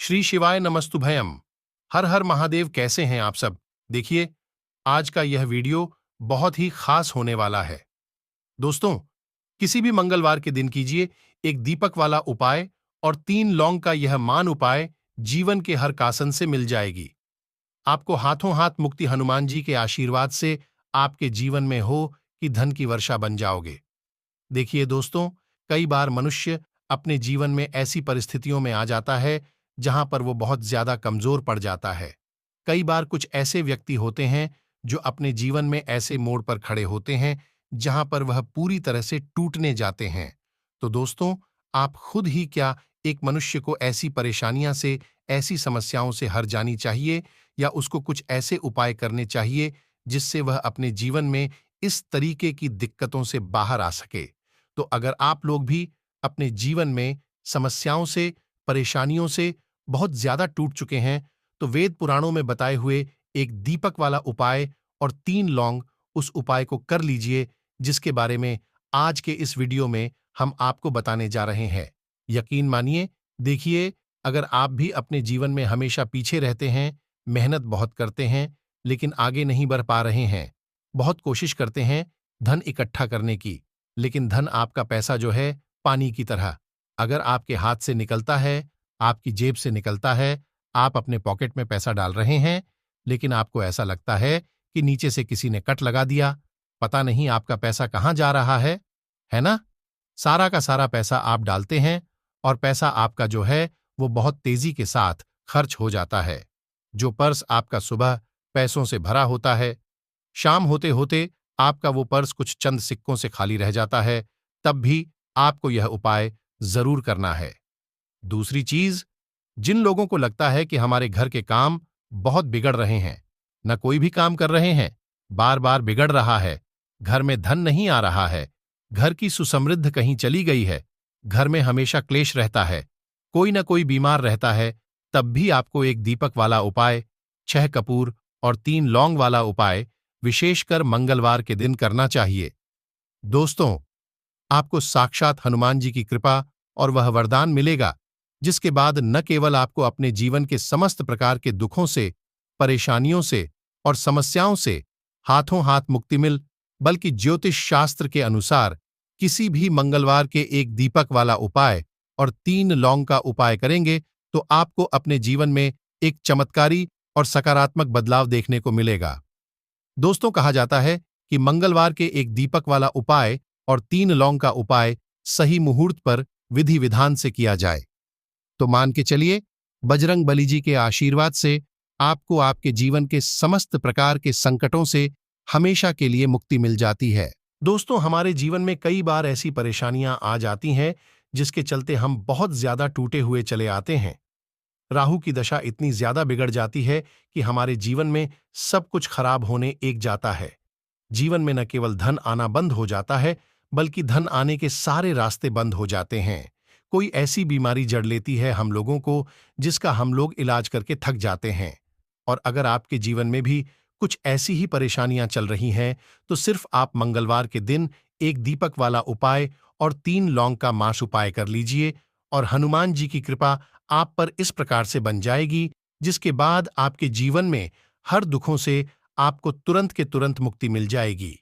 श्री शिवाय नमस्तुभयम। हर हर महादेव। कैसे हैं आप सब? देखिए, आज का यह वीडियो बहुत ही खास होने वाला है। दोस्तों, किसी भी मंगलवार के दिन कीजिए एक दीपक वाला उपाय और 3 लौंग का यह मान उपाय जीवन के हर कासन से मिल जाएगी। आपको हाथों हाथ मुक्ति हनुमान जी के आशीर्वाद से आपके जीवन में हो कि धन की वर्षा बन जाओगे। देखिए दोस्तों, कई बार मनुष्य अपने जीवन में ऐसी परिस्थितियों में आ जाता है जहां पर वो बहुत ज्यादा कमजोर पड़ जाता है। कई बार कुछ ऐसे व्यक्ति होते हैं जो अपने जीवन में ऐसे मोड़ पर खड़े होते हैं जहां पर वह पूरी तरह से टूटने जाते हैं। तो दोस्तों, आप खुद ही क्या एक मनुष्य को ऐसी परेशानियां से, ऐसी समस्याओं से हर जानी चाहिए या उसको कुछ ऐसे उपाय करने चाहिए जिससे वह अपने जीवन में इस तरीके की दिक्कतों से बाहर आ सके। तो अगर आप लोग भी अपने जीवन में समस्याओं से, परेशानियों से बहुत ज्यादा टूट चुके हैं, तो वेद पुराणों में बताए हुए एक दीपक वाला उपाय और 3 लौंग, उस उपाय को कर लीजिए जिसके बारे में आज के इस वीडियो में हम आपको बताने जा रहे हैं। यकीन मानिए, देखिए, अगर आप भी अपने जीवन में हमेशा पीछे रहते हैं, मेहनत बहुत करते हैं लेकिन आगे नहीं बढ़ पा रहे हैं, बहुत कोशिश करते हैं धन इकट्ठा करने की, लेकिन धन, आपका पैसा जो है पानी की तरह, अगर आपके हाथ से निकलता है, आपकी जेब से निकलता है, आप अपने पॉकेट में पैसा डाल रहे हैं, लेकिन आपको ऐसा लगता है कि नीचे से किसी ने कट लगा दिया, पता नहीं आपका पैसा कहाँ जा रहा है ना? सारा का सारा पैसा आप डालते हैं और पैसा आपका जो है वो बहुत तेजी के साथ खर्च हो जाता है। जो पर्स आपका सुबह पैसों से भरा होता है, शाम होते होते आपका वो पर्स कुछ चंद सिक्कों से खाली रह जाता है। तब भी आपको यह उपाय जरूर करना है। दूसरी चीज, जिन लोगों को लगता है कि हमारे घर के काम बहुत बिगड़ रहे हैं, न कोई भी काम कर रहे हैं, बार बार बिगड़ रहा है, घर में धन नहीं आ रहा है, घर की सुसमृद्ध कहीं चली गई है, घर में हमेशा क्लेश रहता है, कोई न कोई बीमार रहता है, तब भी आपको एक दीपक वाला उपाय, 6 कपूर और 3 लौंग वाला उपाय विशेषकर मंगलवार के दिन करना चाहिए। दोस्तों, आपको साक्षात हनुमान जी की कृपा और वह वरदान मिलेगा जिसके बाद न केवल आपको अपने जीवन के समस्त प्रकार के दुखों से, परेशानियों से और समस्याओं से हाथों हाथ मुक्ति मिल, बल्कि ज्योतिष शास्त्र के अनुसार किसी भी मंगलवार के एक दीपक वाला उपाय और 3 लौंग का उपाय करेंगे तो आपको अपने जीवन में एक चमत्कारी और सकारात्मक बदलाव देखने को मिलेगा। दोस्तों, कहा जाता है कि मंगलवार के एक दीपक वाला उपाय और 3 लौंग का उपाय सही मुहूर्त पर विधि विधान से किया जाए तो मान के चलिए, बजरंग बली जी के आशीर्वाद से आपको आपके जीवन के समस्त प्रकार के संकटों से हमेशा के लिए मुक्ति मिल जाती है। दोस्तों, हमारे जीवन में कई बार ऐसी परेशानियां आ जाती हैं जिसके चलते हम बहुत ज्यादा टूटे हुए चले आते हैं। राहु की दशा इतनी ज्यादा बिगड़ जाती है कि हमारे जीवन में सब कुछ खराब होने एक जाता है। जीवन में न केवल धन आना बंद हो जाता है, बल्कि धन आने के सारे रास्ते बंद हो जाते हैं। कोई ऐसी बीमारी जड़ लेती है हम लोगों को जिसका हम लोग इलाज करके थक जाते हैं। और अगर आपके जीवन में भी कुछ ऐसी ही परेशानियां चल रही हैं, तो सिर्फ आप मंगलवार के दिन एक दीपक वाला उपाय और 3 लौंग का मास उपाय कर लीजिए और हनुमान जी की कृपा आप पर इस प्रकार से बन जाएगी जिसके बाद आपके जीवन में हर दुखों से आपको तुरंत के तुरंत मुक्ति मिल जाएगी।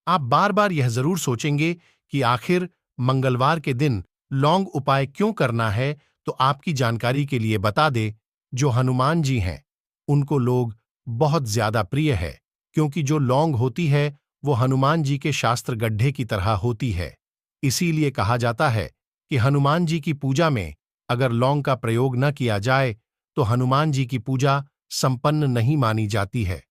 आप बार बार यह जरूर सोचेंगे कि आखिर मंगलवार के दिन लौंग उपाय क्यों करना है, तो आपकी जानकारी के लिए बता दे, जो हनुमान जी हैं उनको लोग बहुत ज्यादा प्रिय है, क्योंकि जो लौंग होती है वो हनुमान जी के शास्त्र गड्ढे की तरह होती है। इसीलिए कहा जाता है कि हनुमान जी की पूजा में अगर लौंग का प्रयोग न किया जाए तो हनुमान जी की पूजा संपन्न नहीं मानी जाती है।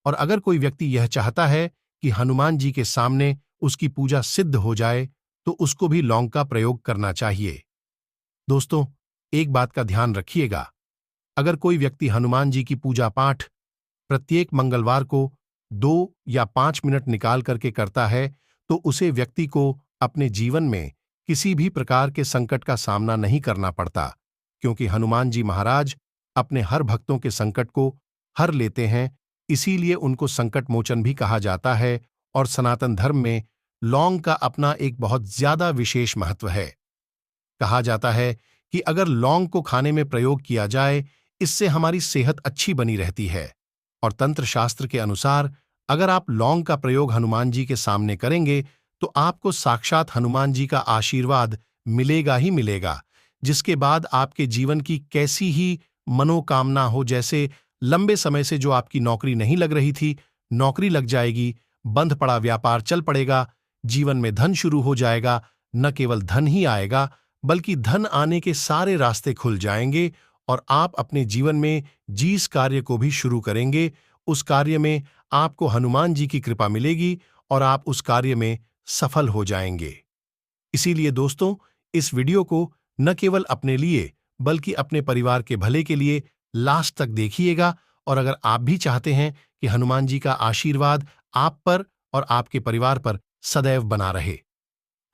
और अगर कोई व्यक्ति यह चाहता है कि हनुमान जी के सामने उसकी पूजा सिद्ध हो जाए तो उसको भी लौंग का प्रयोग करना चाहिए। दोस्तों, एक बात का ध्यान रखिएगा, अगर कोई व्यक्ति हनुमान जी की पूजा पाठ प्रत्येक मंगलवार को 2 या 5 मिनट निकाल करके करता है तो उसे व्यक्ति को अपने जीवन में किसी भी प्रकार के संकट का सामना नहीं करना पड़ता, क्योंकि हनुमान जी महाराज अपने हर भक्तों के संकट को हर लेते हैं। इसीलिए उनको संकट मोचन भी कहा जाता है और सनातन धर्म में लौंग का अपना एक बहुत ज्यादा विशेष महत्व है। कहा जाता है कि अगर लौंग को खाने में प्रयोग किया जाए, इससे हमारी सेहत अच्छी बनी रहती है। और तंत्र शास्त्र के अनुसार अगर आप लौंग का प्रयोग हनुमान जी के सामने करेंगे तो आपको साक्षात हनुमान जी का आशीर्वाद मिलेगा ही मिलेगा, जिसके बाद आपके जीवन की कैसी ही मनोकामना हो, जैसे लंबे समय से जो आपकी नौकरी नहीं लग रही थी, नौकरी लग जाएगी, बंद पड़ा व्यापार चल पड़ेगा, जीवन में धन शुरू हो जाएगा। न केवल धन ही आएगा, बल्कि धन आने के सारे रास्ते खुल जाएंगे और आप अपने जीवन में जिस कार्य को भी शुरू करेंगे, उस कार्य में आपको हनुमान जी की कृपा मिलेगी और आप उस कार्य में सफल हो जाएंगे। इसीलिए दोस्तों, इस वीडियो को न केवल अपने लिए बल्कि अपने परिवार के भले के लिए लास्ट तक देखिएगा। और अगर आप भी चाहते हैं कि हनुमान जी का आशीर्वाद आप पर और आपके परिवार पर सदैव बना रहे,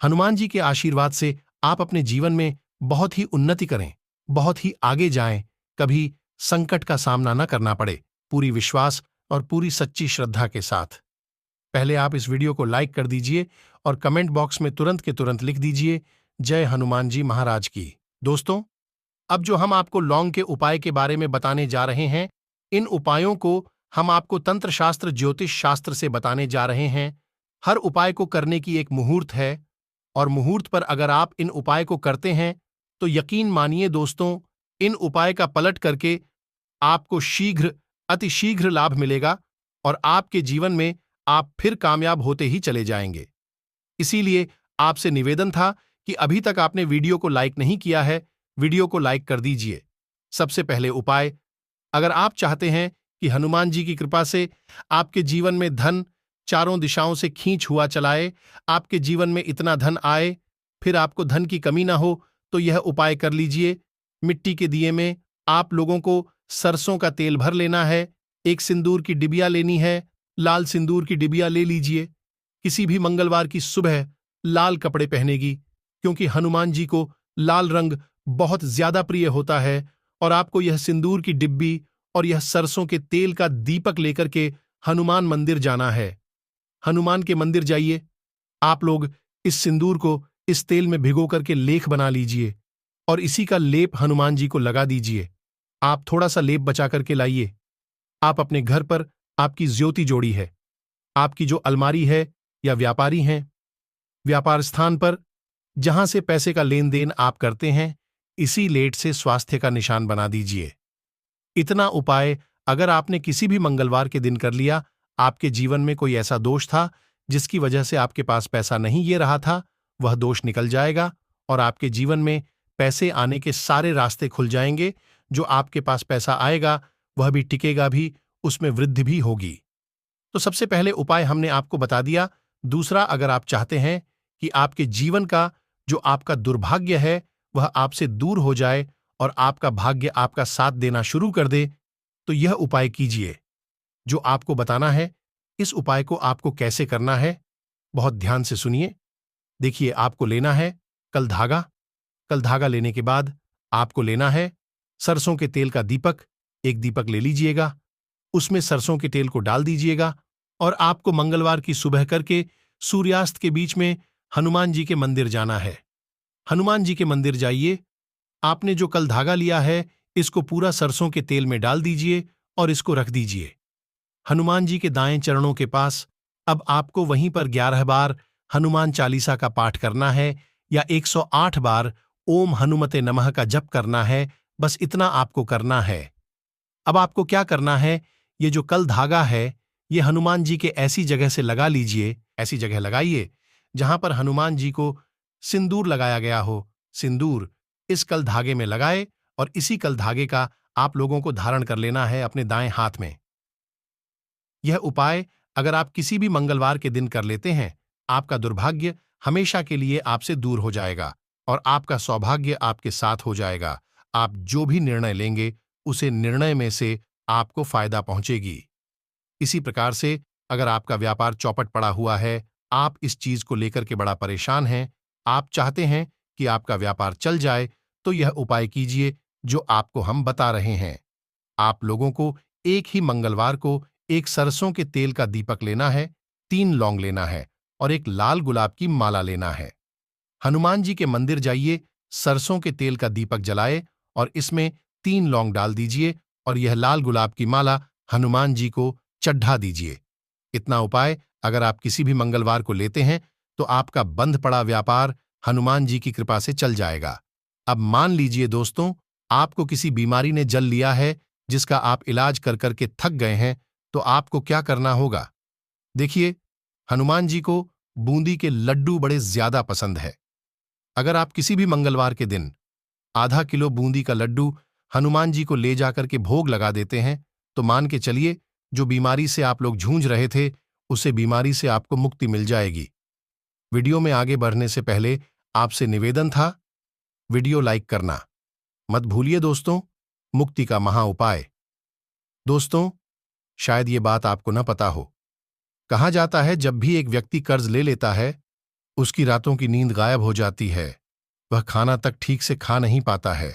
हनुमान जी के आशीर्वाद से आप अपने जीवन में बहुत ही उन्नति करें, बहुत ही आगे जाएं, कभी संकट का सामना न करना पड़े, पूरी विश्वास और पूरी सच्ची श्रद्धा के साथ। पहले आप इस वीडियो को लाइक कर दीजिए और कमेंट बॉक्स में तुरंत के तुरंत लिख दीजिए, जय हनुमान जी महाराज की। दोस्तों, अब जो हम आपको लौंग के उपाय के बारे में बताने जा रहे हैं, इन उपायों को हम आपको तंत्र शास्त्र ज्योतिष शास्त्र से बताने जा रहे हैं। हर उपाय को करने की एक मुहूर्त है और मुहूर्त पर अगर आप इन उपाय को करते हैं तो यकीन मानिए दोस्तों, इन उपाय का पलट करके आपको शीघ्र, अति शीघ्र लाभ मिलेगा और आपके जीवन में आप फिर कामयाब होते ही चले जाएंगे। इसीलिए आपसे निवेदन था कि अभी तक आपने वीडियो को लाइक नहीं किया है, वीडियो को लाइक कर दीजिए। सबसे पहले उपाय, अगर आप चाहते हैं कि हनुमान जी की कृपा से आपके जीवन में धन चारों दिशाओं से खींच हुआ चलाए, आपके जीवन में इतना धन आए, फिर आपको धन की कमी ना हो, तो यह उपाय कर लीजिए। मिट्टी के दिए में आप लोगों को सरसों का तेल भर लेना है, एक सिंदूर की डिबिया लेनी है, लाल सिंदूर की डिबिया ले लीजिए। किसी भी मंगलवार की सुबह लाल कपड़े पहनेगी, क्योंकि हनुमान जी को लाल रंग बहुत ज्यादा प्रिय होता है। और आपको यह सिंदूर की डिब्बी और यह सरसों के तेल का दीपक लेकर के हनुमान मंदिर जाना है। हनुमान के मंदिर जाइए, आप लोग इस सिंदूर को इस तेल में भिगो करके लेख बना लीजिए और इसी का लेप हनुमान जी को लगा दीजिए। आप थोड़ा सा लेप बचा करके लाइए। आप अपने घर पर आपकी ज्योति जोड़ी है, आपकी जो अलमारी है या व्यापारी हैं, व्यापार स्थान पर जहां से पैसे का लेन देन आप करते हैं, इसी लेट से स्वास्थ्य का निशान बना दीजिए। इतना उपाय अगर आपने किसी भी मंगलवार के दिन कर लिया, आपके जीवन में कोई ऐसा दोष था जिसकी वजह से आपके पास पैसा नहीं ये रहा था, वह दोष निकल जाएगा और आपके जीवन में पैसे आने के सारे रास्ते खुल जाएंगे। जो आपके पास पैसा आएगा वह भी टिकेगा भी, उसमें वृद्धि भी होगी। तो सबसे पहले उपाय हमने आपको बता दिया। दूसरा, अगर आप चाहते हैं कि आपके जीवन का जो आपका दुर्भाग्य है वह आपसे दूर हो जाए और आपका भाग्य आपका साथ देना शुरू कर दे, तो यह उपाय कीजिए। जो आपको बताना है, इस उपाय को आपको कैसे करना है, बहुत ध्यान से सुनिए। देखिए, आपको लेना है कल धागा। कल धागा लेने के बाद आपको लेना है सरसों के तेल का दीपक। एक दीपक ले लीजिएगा, उसमें सरसों के तेल को डाल दीजिएगा और आपको मंगलवार की सुबह करके सूर्यास्त के बीच में हनुमान जी के मंदिर जाना है। हनुमान जी के मंदिर जाइए, आपने जो कल धागा लिया है इसको पूरा सरसों के तेल में डाल दीजिए और इसको रख दीजिए हनुमान जी के दाएं चरणों के पास। अब आपको वहीं पर 11 बार हनुमान चालीसा का पाठ करना है या 108 बार ओम हनुमते नमः का जप करना है। बस इतना आपको करना है। अब आपको क्या करना है, ये जो कल धागा है ये हनुमान जी के ऐसी जगह से लगा लीजिए, ऐसी जगह लगाइए जहां पर हनुमान जी को सिंदूर लगाया गया हो। सिंदूर इस कल धागे में लगाए और इसी कल धागे का आप लोगों को धारण कर लेना है अपने दाएं हाथ में। यह उपाय अगर आप किसी भी मंगलवार के दिन कर लेते हैं, आपका दुर्भाग्य हमेशा के लिए आपसे दूर हो जाएगा और आपका सौभाग्य आपके साथ हो जाएगा। आप जो भी निर्णय लेंगे उसे निर्णय में से आपको फायदा पहुंचेगी। इसी प्रकार से अगर आपका व्यापार चौपट पड़ा हुआ है, आप इस चीज को लेकर के बड़ा परेशान हैं, आप चाहते हैं कि आपका व्यापार चल जाए, तो यह उपाय कीजिए जो आपको हम बता रहे हैं। आप लोगों को एक ही मंगलवार को एक सरसों के तेल का दीपक लेना है, 3 लौंग लेना है और एक लाल गुलाब की माला लेना है। हनुमान जी के मंदिर जाइए, सरसों के तेल का दीपक जलाए और इसमें 3 लौंग डाल दीजिए और यह लाल गुलाब की माला हनुमान जी को चढ़ा दीजिए। इतना उपाय अगर आप किसी भी मंगलवार को लेते हैं तो आपका बंद पड़ा व्यापार हनुमान जी की कृपा से चल जाएगा। अब मान लीजिए दोस्तों, आपको किसी बीमारी ने जल लिया है जिसका आप इलाज कर करके थक गए हैं, तो आपको क्या करना होगा? देखिए, हनुमान जी को बूंदी के लड्डू बड़े ज्यादा पसंद है। अगर आप किसी भी मंगलवार के दिन आधा किलो बूंदी का लड्डू हनुमान जी को ले जाकर के भोग लगा देते हैं, तो मान के चलिए जो बीमारी से आप लोग जूझ रहे थे उसे बीमारी से आपको मुक्ति मिल जाएगी। वीडियो में आगे बढ़ने से पहले आपसे निवेदन था, वीडियो लाइक करना मत भूलिए दोस्तों। मुक्ति का महा उपाय। दोस्तों, शायद ये बात आपको न पता हो, कहा जाता है जब भी एक व्यक्ति कर्ज ले लेता है उसकी रातों की नींद गायब हो जाती है, वह खाना तक ठीक से खा नहीं पाता है।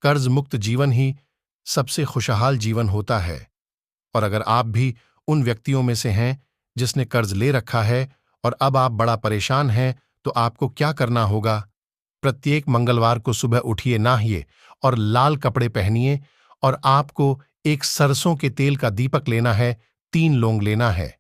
कर्ज मुक्त जीवन ही सबसे खुशहाल जीवन होता है। और अगर आप भी उन व्यक्तियों में से हैं जिसने कर्ज ले रखा है और अब आप बड़ा परेशान हैं, तो आपको क्या करना होगा? प्रत्येक मंगलवार को सुबह उठिए, नहाइए और लाल कपड़े पहनिए और आपको एक सरसों के तेल का दीपक लेना है, 3 लौंग लेना है।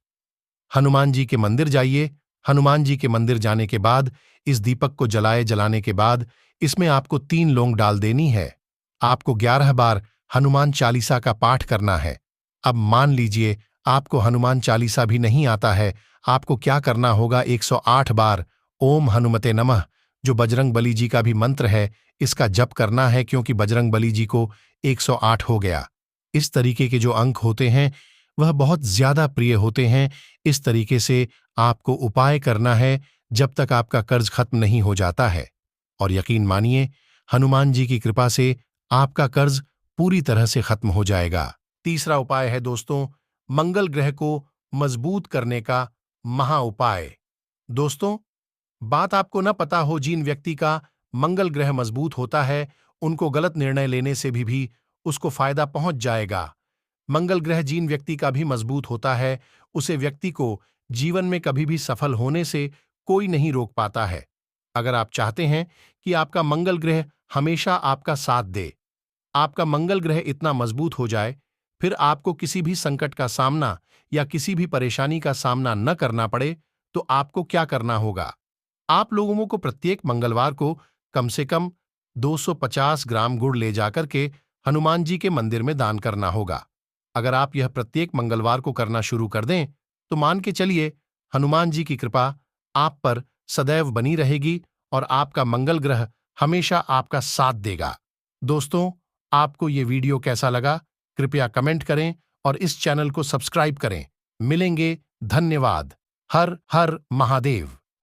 हनुमान जी के मंदिर जाइए। हनुमान जी के मंदिर जाने के बाद इस दीपक को जलाने के बाद इसमें आपको 3 लौंग डाल देनी है। आपको 11 बार हनुमान चालीसा का पाठ करना है। अब मान लीजिए आपको हनुमान चालीसा भी नहीं आता है, आपको क्या करना होगा? 108 बार ओम हनुमते नमः, जो बजरंग बली जी का भी मंत्र है, इसका जप करना है, क्योंकि बजरंग बली जी को 108 हो गया। इस तरीके के जो अंक होते हैं वह बहुत ज्यादा प्रिय होते हैं। इस तरीके से आपको उपाय करना है जब तक आपका कर्ज खत्म नहीं हो जाता है। और यकीन मानिए, हनुमान जी की कृपा से आपका कर्ज पूरी तरह से खत्म हो जाएगा। तीसरा उपाय है दोस्तों, मंगल ग्रह को मजबूत करने का महा उपाय। दोस्तों, बात आपको न पता हो, जिन व्यक्ति का मंगल ग्रह मजबूत होता है उनको गलत निर्णय लेने से भी उसको फायदा पहुंच जाएगा। मंगल ग्रह जिन व्यक्ति का भी मजबूत होता है उसे व्यक्ति को जीवन में कभी भी सफल होने से कोई नहीं रोक पाता है। अगर आप चाहते हैं कि आपका मंगल ग्रह हमेशा आपका साथ दे, आपका मंगल ग्रह इतना मजबूत हो जाए, फिर आपको किसी भी संकट का सामना या किसी भी परेशानी का सामना न करना पड़े, तो आपको क्या करना होगा? आप लोगों को प्रत्येक मंगलवार को कम से कम 250 ग्राम गुड़ ले जाकर के हनुमान जी के मंदिर में दान करना होगा। अगर आप यह प्रत्येक मंगलवार को करना शुरू कर दें, तो मान के चलिए हनुमान जी की कृपा आप पर सदैव बनी रहेगी और आपका मंगल ग्रह हमेशा आपका साथ देगा। दोस्तों, आपको ये वीडियो कैसा लगा? कृपया कमेंट करें और इस चैनल को सब्सक्राइब करें। मिलेंगे, धन्यवाद। हर हर महादेव।